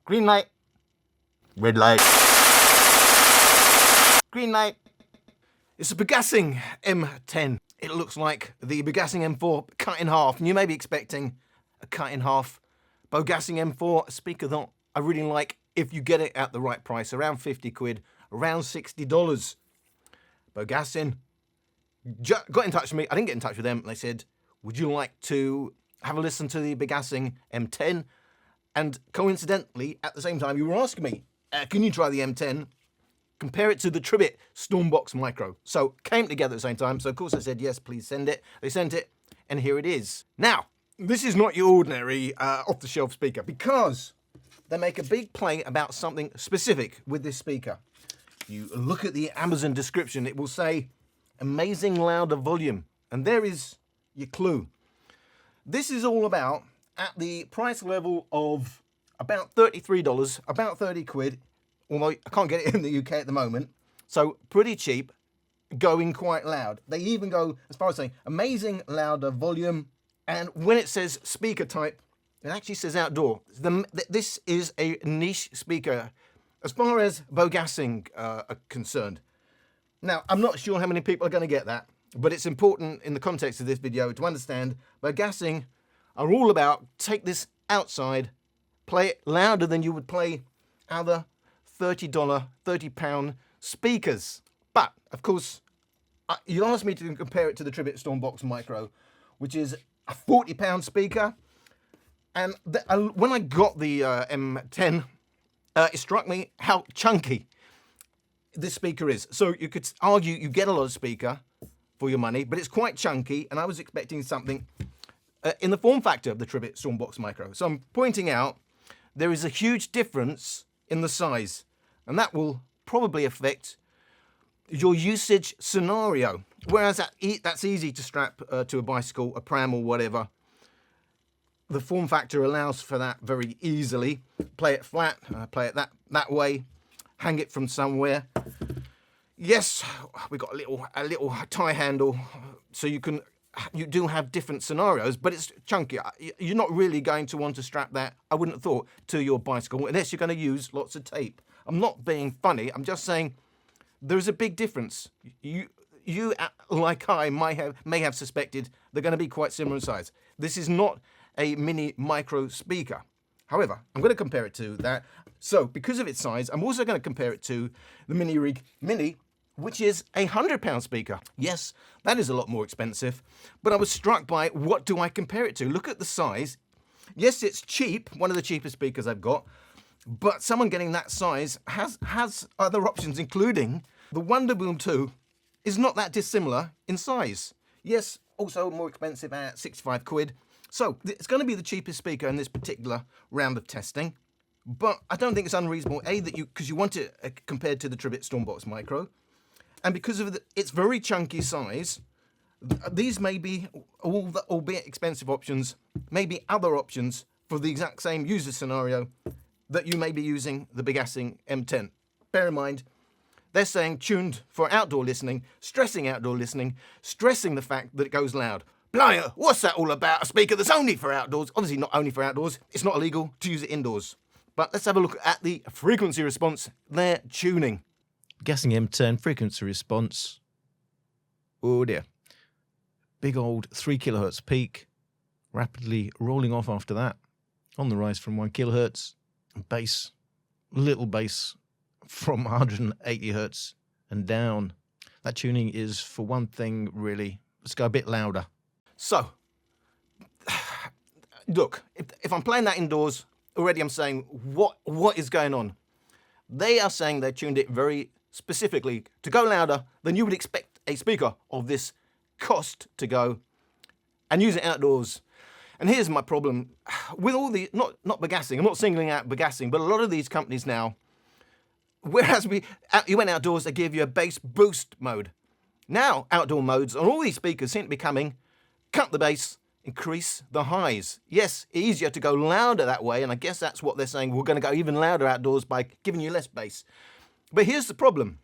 Green light. Red light. Green light. It's a Bogasing M10. It looks like the Bogasing M4 cut in half, and you may be expecting a cut in half Bogasing M4 speaker that I really like if you get it at the right price, around 50 quid, around $60. Bogasing got in touch with me. I didn't get in touch with them. They said, would you like to have a listen to the Bogasing M10? And coincidentally, at the same time, you were asking me, can you try the M10? Compare it to the Tribit Stormbox Micro. So came together at the same time. So of course I said, yes, please send it. They sent it, and here it is. Now, this is not your ordinary off-the-shelf speaker, because they make a big play about something specific with this speaker. You look at the Amazon description, it will say, amazing louder volume. And there is your clue. This is all about, at the price level of about $33, about 30 quid, although I can't get it in the UK at the moment, so pretty cheap, going quite loud. They even go as far as saying amazing louder volume, and when it says speaker type, it actually says outdoor. This is a niche speaker as far as Bogasing are concerned. Now, I'm not sure how many people are going to get that, but it's important in the context of this video to understand Bogasing are all about take this outside, play it louder than you would play other $30, £30 speakers. But, of course, you asked me to compare it to the Tribit Stormbox Micro, which is a £40 speaker. And when I got the M10, it struck me how chunky this speaker is. So you could argue you get a lot of speaker for your money, but it's quite chunky, and I was expecting something in the form factor of the Tribit Stormbox Micro. So I'm pointing out there is a huge difference in the size, and that will probably affect your usage scenario. Whereas that's easy to strap to a bicycle, a pram or whatever. The form factor allows for that very easily. Play it flat, play it that way, hang it from somewhere. Yes, we've got a little tie handle, so you do have different scenarios, but it's chunky. You're not really going to want to strap that, I wouldn't have thought, to your bicycle, unless you're going to use lots of tape. I'm not being funny, I'm just saying there's a big difference. You like I may have suspected, they're going to be quite similar in size. This is not a mini micro speaker. However, I'm going to compare it to that. So because of its size, I'm also going to compare it to the Minirig Mini, which is a £100 speaker. Yes, that is a lot more expensive, but I was struck by, what do I compare it to? Look at the size. Yes, it's cheap, one of the cheapest speakers I've got, but someone getting that size has other options, including the Wonderboom 2 is not that dissimilar in size. Yes, also more expensive at 65 quid. So it's going to be the cheapest speaker in this particular round of testing, but I don't think it's unreasonable, because you want it compared to the Tribit Stormbox Micro, and because of its very chunky size, these may be, albeit expensive options, maybe other options for the exact same user scenario that you may be using the Bogasing M10. Bear in mind, they're saying tuned for outdoor listening, stressing the fact that it goes loud. Blimey, what's that all about? A speaker that's only for outdoors. Obviously not only for outdoors. It's not illegal to use it indoors. But let's have a look at the frequency response, their tuning. Bogasing M10 frequency response. Oh dear. Big old 3 kilohertz peak, rapidly rolling off after that. On the rise from 1 kilohertz. Bass, little bass from 180 hertz and down. That tuning is for one thing, really. Let's go a bit louder. So, look, if I'm playing that indoors, already I'm saying, what is going on? They are saying they tuned it very specifically to go louder than you would expect a speaker of this cost to go, and use it outdoors. And here's my problem with all the, not Bogasing, I'm not singling out Bogasing, but a lot of these companies now, whereas you went outdoors, they give you a bass boost mode. Now, outdoor modes on all these speakers seem to be coming, cut the bass, increase the highs. Yes, easier to go louder that way, and I guess that's what they're saying. We're going to go even louder outdoors by giving you less bass. But here's the problem.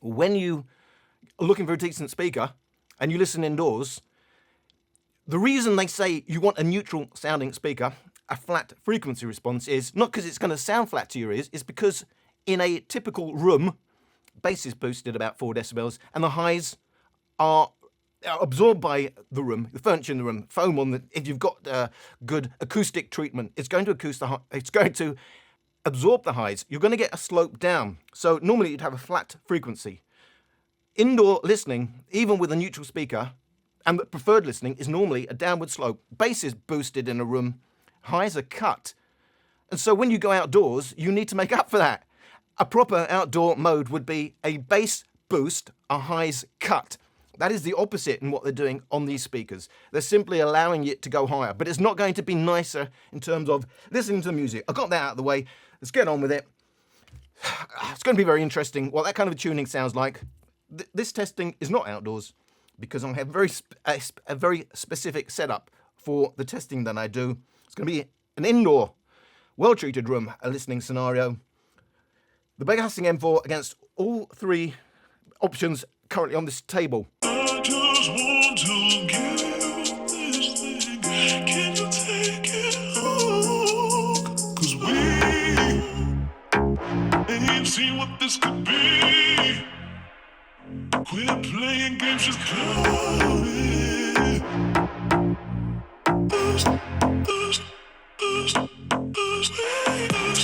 When you are looking for a decent speaker and you listen indoors, the reason they say you want a neutral sounding speaker, a flat frequency response is not because it's going to sound flat to your ears, it's because in a typical room, bass is boosted about 4 decibels, and the highs are absorbed by the room, the furniture in the room, foam on the. If you've got good acoustic treatment, it's going to absorb the highs. You're going to get a slope down. So normally you'd have a flat frequency. Indoor listening, even with a neutral speaker, and the preferred listening is normally a downward slope. Bass is boosted in a room, highs are cut. And so when you go outdoors, you need to make up for that. A proper outdoor mode would be a bass boost, a highs cut. That is the opposite in what they're doing on these speakers. They're simply allowing it to go higher, but it's not going to be nicer in terms of listening to the music. I got that out of the way. Let's get on with it. It's going to be very interesting what that kind of tuning sounds like. This testing is not outdoors because I have a very specific setup for the testing that I do. It's going to be an indoor, well-treated room, a listening scenario. The Bogasing M4 against all 3 options currently on this table. I just want to give you this thing. Can you take it home? 'Cause we ain't seen what this could be. Quit playing games, just come in. Us, us, us, us, us, us.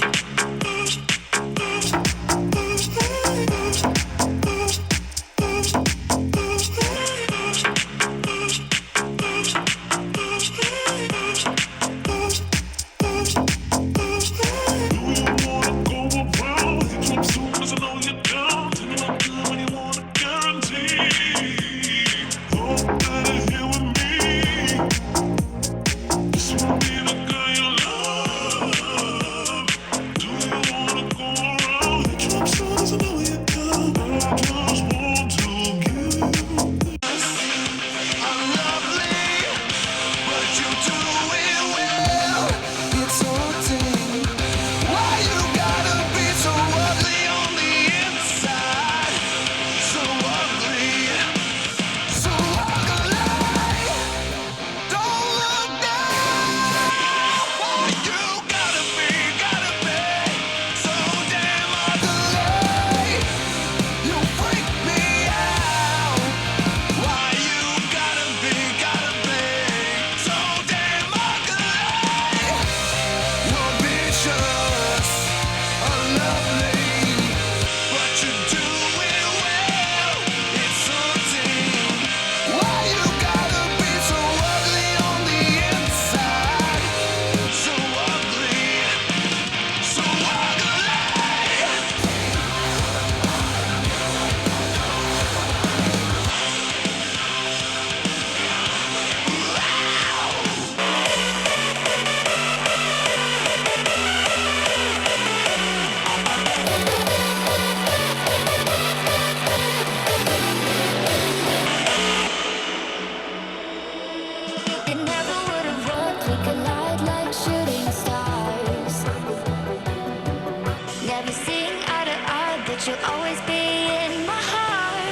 You'll always be in my heart.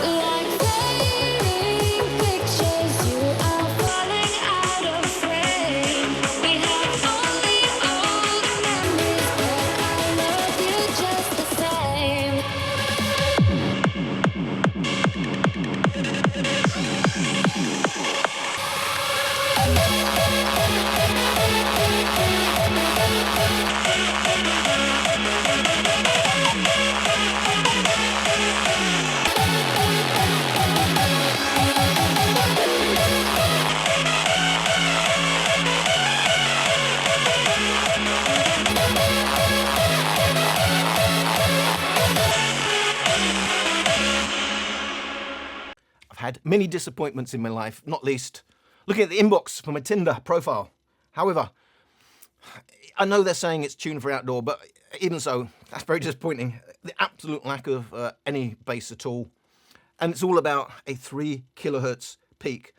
Like fading pictures, you are falling out of frame. We have only old memories, but I love you just the same. Had many disappointments in my life, not least looking at the inbox for my Tinder profile. However, I know they're saying it's tuned for outdoor, but even so, that's very disappointing. The absolute lack of any bass at all. And it's all about a 3 kilohertz peak.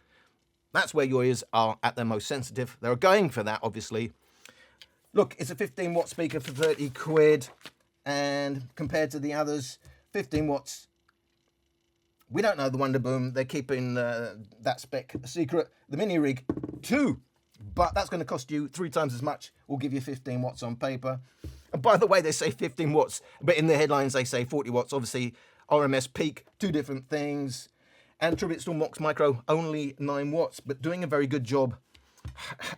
That's where your ears are at their most sensitive. They're going for that, obviously. Look, it's a 15 watt speaker for 30 quid. And compared to the others, 15 watts. We don't know the Wonderboom. They're keeping that spec a secret. The Minirig 2 but that's going to cost you 3 times as much. We'll give you 15 watts on paper. And by the way, they say 15 watts, but in the headlines they say 40 watts. Obviously, RMS peak, 2 different things. And Tribit Stormbox Micro, only 9 watts, but doing a very good job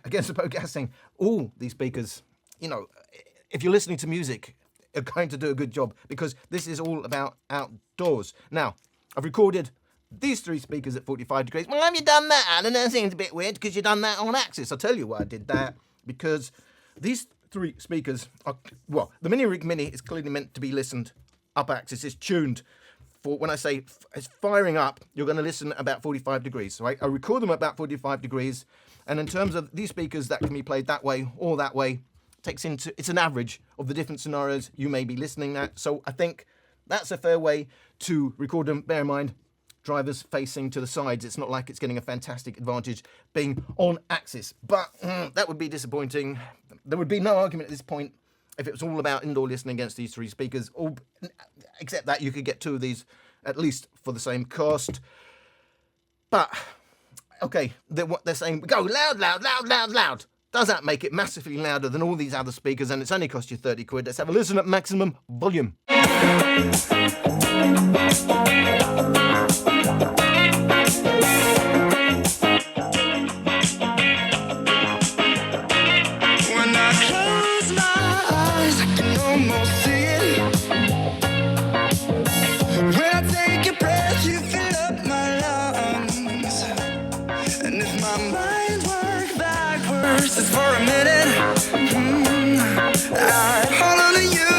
against the Bogasing. All these speakers, you know, if you're listening to music, are going to do a good job, because this is all about outdoors. Now, I've recorded these 3 speakers at 45 degrees. Well, have you done that, Alan? That seems a bit weird because you've done that on axis. I'll tell you why I did that. Because these 3 speakers are, well, the Minirig Mini is clearly meant to be listened up axis. It's tuned for, when I say it's firing up, you're going to listen about 45 degrees, right? I record them about 45 degrees. And in terms of these speakers that can be played that way or that way, it's an average of the different scenarios you may be listening at. So I think that's a fair way to record them. Bear in mind, drivers facing to the sides. It's not like it's getting a fantastic advantage being on axis, but that would be disappointing. There would be no argument at this point if it was all about indoor listening against these 3 speakers, except that you could get 2 of these at least for the same cost. But, okay, they're saying, go loud, loud, loud, loud, loud. Does that make it massively louder than all these other speakers, and it's only cost you 30 quid? Let's have a listen at maximum volume. Just for a minute, I hold on to you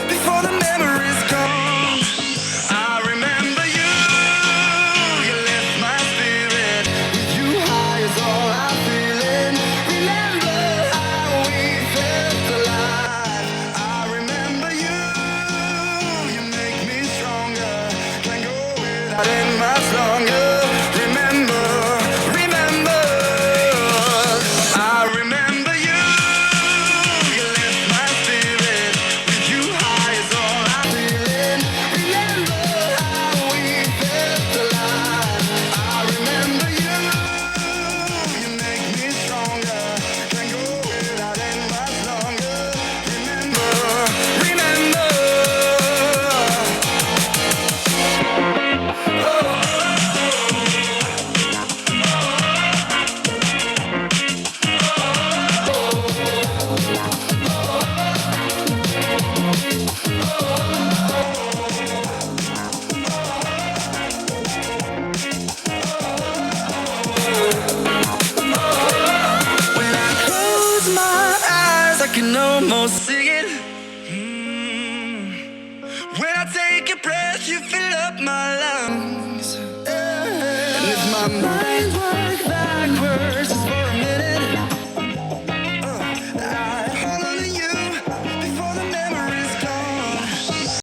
before the memory's gone. I remember you, you lift my spirit. With you high is all I'm feeling. Remember how we felt alive. I remember you, you make me stronger. Can't go without it much longer. Almost see it. When I take a breath, you fill up my lungs. And if my mind works backwards just for a minute, I hold on to you before the memory's gone.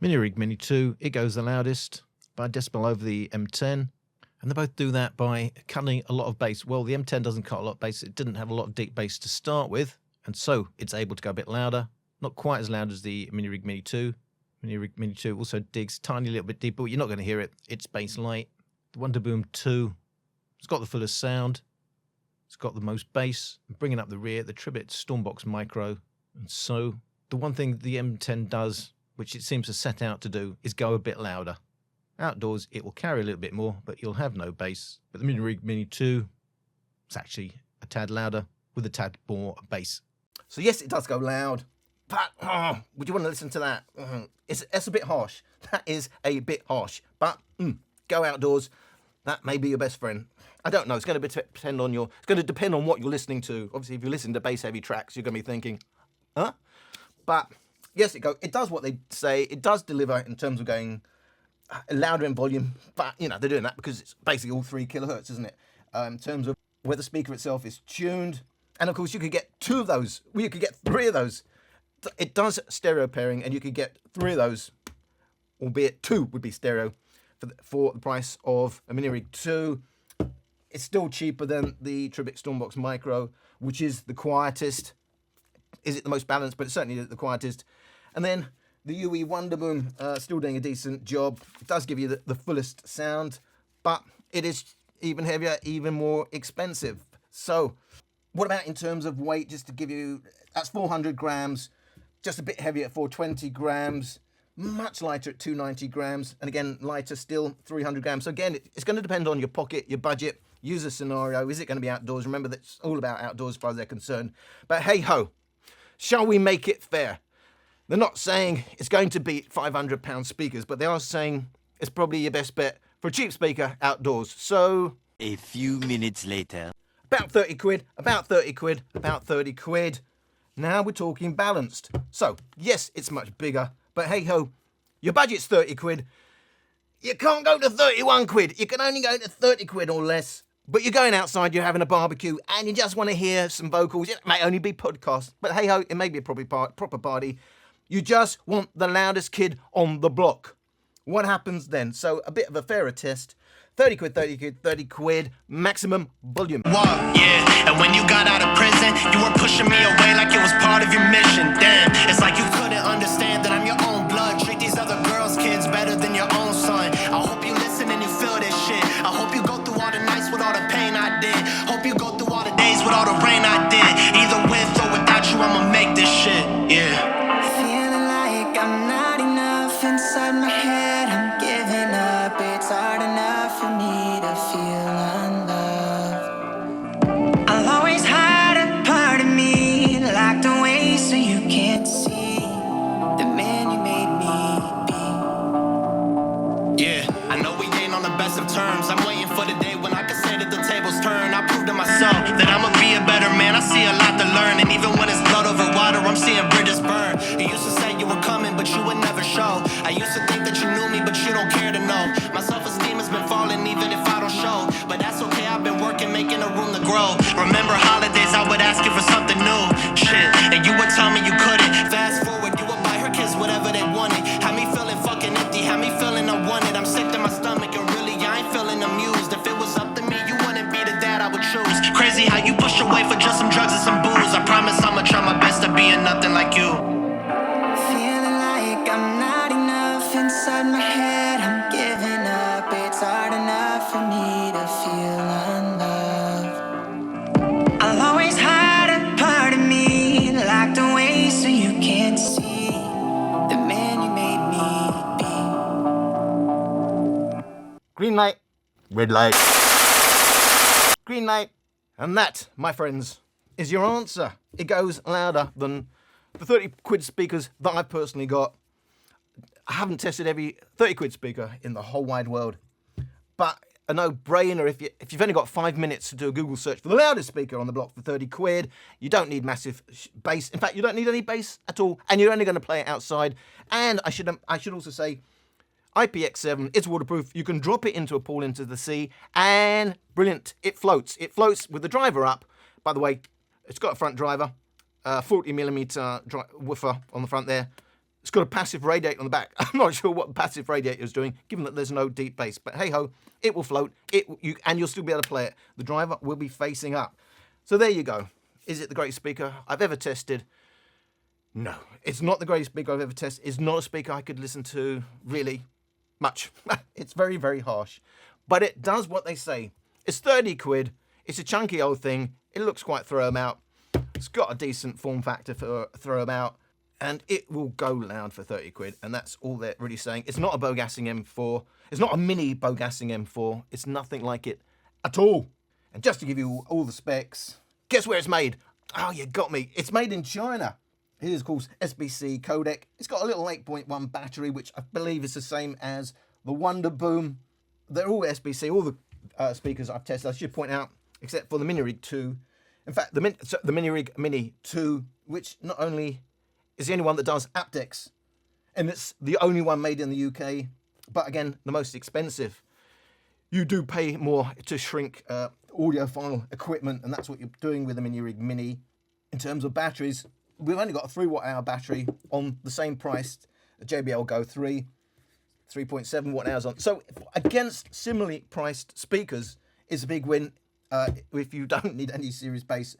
Minirig Mini 2, it goes the loudest by a decibel over the M10. And they both do that by cutting a lot of bass. Well, the M10 doesn't cut a lot of bass. It didn't have a lot of deep bass to start with. And so it's able to go a bit louder, not quite as loud as the Minirig Mini 2. Minirig Mini 2 also digs tiny little bit deeper, but you're not going to hear it. It's bass light. The Wonderboom 2, it's got the fullest sound. It's got the most bass. Bringing up the rear, the Tribit Stormbox Micro. And so the one thing the M10 does, which it seems to set out to do, is go a bit louder. Outdoors, it will carry a little bit more, but you'll have no bass. But the Minirig Mini 2 is actually a tad louder with a tad more bass. So yes, it does go loud, but would you want to listen to that? It's a bit harsh. That is a bit harsh, but go outdoors. That may be your best friend. I don't know. It's going to depend on It's going to depend on what you're listening to. Obviously, if you listen to bass-heavy tracks, you're going to be thinking, huh? But yes, it does what they say. It does deliver in terms of going louder in volume. But you know they're doing that because it's basically all 3 kilohertz, isn't it? In terms of where the speaker itself is tuned. And of course, you could get 2 of those. Well, you could get 3 of those. It does stereo pairing, and you could get 3 of those, albeit 2 would be stereo for the price of a Minirig 2. It's still cheaper than the Tribit Stormbox Micro, which is the quietest. Is it the most balanced? But it's certainly the quietest. And then the UE Wonderboom, still doing a decent job. It does give you the fullest sound, but it is even heavier, even more expensive. So What about in terms of weight? Just to give you, that's 400 grams, just a bit heavier at 420 grams, much lighter at 290 grams, and again, lighter still, 300 grams. So again, it's going to depend on your pocket, your budget, user scenario. Is it going to be outdoors? Remember, that's all about outdoors as far as they're concerned. But hey ho, shall we make it fair? They're not saying it's going to beat £500 speakers, but they are saying it's probably your best bet for a cheap speaker outdoors. So A few minutes later. about 30 quid, about 30 quid, about 30 quid. Now we're talking balanced. So, yes, it's much bigger, but hey ho, your budget's 30 quid. You can't go to 31 quid. You can only go to 30 quid or less. But you're going outside, you're having a barbecue, and you just want to hear some vocals. It may only be podcast, but hey ho, it may be a proper party. You just want the loudest kid on the block. What happens then? So a bit of a fairer test. 30 quid, 30 quid, 30 quid, maximum volume. Whoa, yeah, and when you got out of prison, you were pushing me away like it was part of your mission. Damn, it's like you couldn't understand that I'm your own blood. Treat these other girls' kids better than your own son. I hope you listen and you feel this shit. I hope you go through all the nights with all the pain I did. Hope you go through all the days with all the rain I did. Either with or without you, I'ma make this shit, yeah. Feeling like I'm not enough inside my head. I'm giving up. It's hard enough for me to feel unloved. I'll always hide a part of me locked away so you can't see the man you made me be. Yeah, I know we ain't on the best of terms. I'm waiting for the day when I can say that the tables turn. I prove to myself that I'ma be a better man. I see a lot to learn, and even when it's blood over water, I'm seeing bridges burn. You used to say you were coming, but you would never show. I used to think that you knew me, but you don't care to know. My self-esteem has been falling even if I don't show. But that's okay, I've been working, making a room to grow. Remember holidays, I would ask you for something new. Shit, and you would tell me you couldn't. Fast forward, you would buy her kids whatever they wanted. Had me feeling fucking empty, had me feeling unwanted. I'm sick to my stomach, and really I ain't feeling amused. If it was up to me, you wouldn't be the dad I would choose. Crazy how you pushed away for just some drugs and some booze. I promise I'ma try my best to be nothing like you. Feeling like I'm not enough inside my head. I'm giving up. It's hard enough for me to feel unloved. I'll always hide a part of me locked away so you can't see the man you made me be. Green light, red light, green light. And that, my friends, is your answer. It goes louder than the 30 quid speakers that I've personally got. I haven't tested every 30 quid speaker in the whole wide world. But a no-brainer, if you've only got 5 minutes to do a Google search for the loudest speaker on the block for 30 quid, you don't need massive bass. In fact, you don't need any bass at all, and you're only going to play it outside. And I should also say, IPX7, it's waterproof. You can drop it into a pool into the sea, and brilliant, it floats. It floats with the driver up. By the way, it's got a front driver, 40mm woofer on the front there. It's got a passive radiator on the back. I'm not sure what the passive radiator is doing, given that there's no deep bass. But hey ho, it will float. And you'll still be able to play it. The driver will be facing up. So there you go. Is it the greatest speaker I've ever tested? No, it's not the greatest speaker I've ever tested. It's not a speaker I could listen to really much. It's very, very harsh. But it does what they say. It's 30 quid. It's a chunky old thing. It looks quite throw 'em out. It's got a decent form factor for throw 'em out. And it will go loud for 30 quid. And that's all they're really saying. It's not a Bogasing M4. It's not a mini Bogasing M4. It's nothing like it at all. And just to give you all the specs, guess where it's made? Oh, you got me. It's made in China. It is, of course, SBC codec. It's got a little 8.1 battery, which I believe is the same as the Wonderboom. They're all SBC, all the speakers I've tested, I should point out, except for the Minirig 2. In fact, the Minirig Mini 2, which not only is the only one that does aptX, and it's the only one made in the UK, but again, the most expensive. You do pay more to shrink audiophile equipment, and that's what you're doing with the Minirig Mini. In terms of batteries, we've only got a 3 watt-hour battery on the same price, the JBL Go3, 3.7 watt-hours on. So against similarly priced speakers, it's a big win if you don't need any serious bass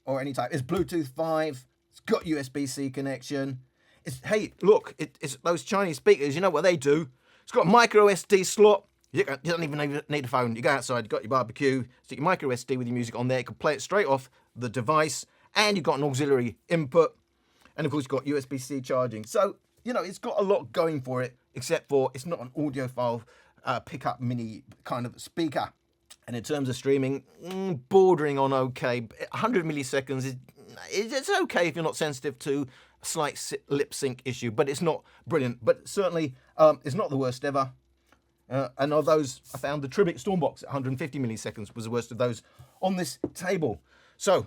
or any type. It's Bluetooth 5, it's got USB-C connection. Hey, look, it's those Chinese speakers, you know what they do? It's got a micro SD slot. You don't even need a phone. You go outside, you got your barbecue, stick your micro SD with your music on there, you can play it straight off the device, and you've got an auxiliary input, and of course you've got USB-C charging. So, you know, it's got a lot going for it, except for it's not an audiophile pickup mini kind of speaker. And in terms of streaming, bordering on okay. 100 milliseconds is it's okay if you're not sensitive to a slight lip sync issue, but it's not brilliant. But certainly, it's not the worst ever. And of those, I found the Tribit Stormbox at 150 milliseconds was the worst of those on this table. So,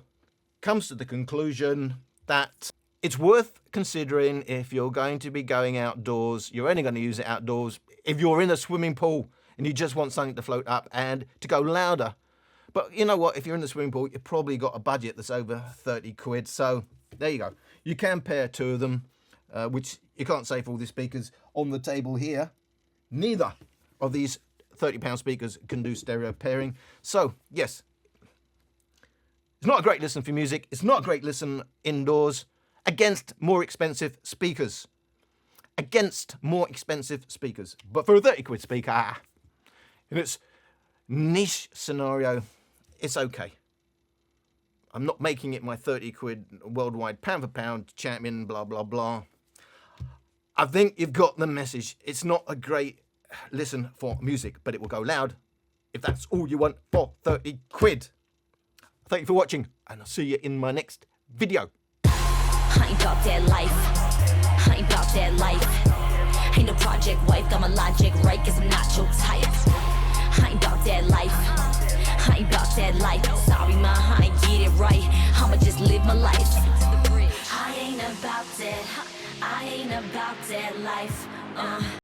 comes to the conclusion that it's worth considering if you're going to be going outdoors. You're only going to use it outdoors if you're in a swimming pool and you just want something to float up and to go louder. But you know what? If you're in the swimming pool, you've probably got a budget that's over 30 quid. So there you go. You can pair two of them, which you can't say for all the speakers on the table here. Neither of these £30 speakers can do stereo pairing. So yes, it's not a great listen for music. It's not a great listen indoors against more expensive speakers. Against more expensive speakers. But for a 30 quid speaker, in its niche scenario, it's okay. I'm not making it my 30 quid worldwide pound for pound champion, blah, blah, blah. I think you've got the message. It's not a great listen for music, but it will go loud if that's all you want for 30 quid. Thank you for watching, and I'll see you in my next video. I ain't about that life. I ain't about that life. Ain't no project wife, got my logic right, cause I'm not your type. I ain't about that life. I ain't about that life. Sorry, ma, I ain't get it right. I'ma just live my life. I ain't about that. I ain't about that life.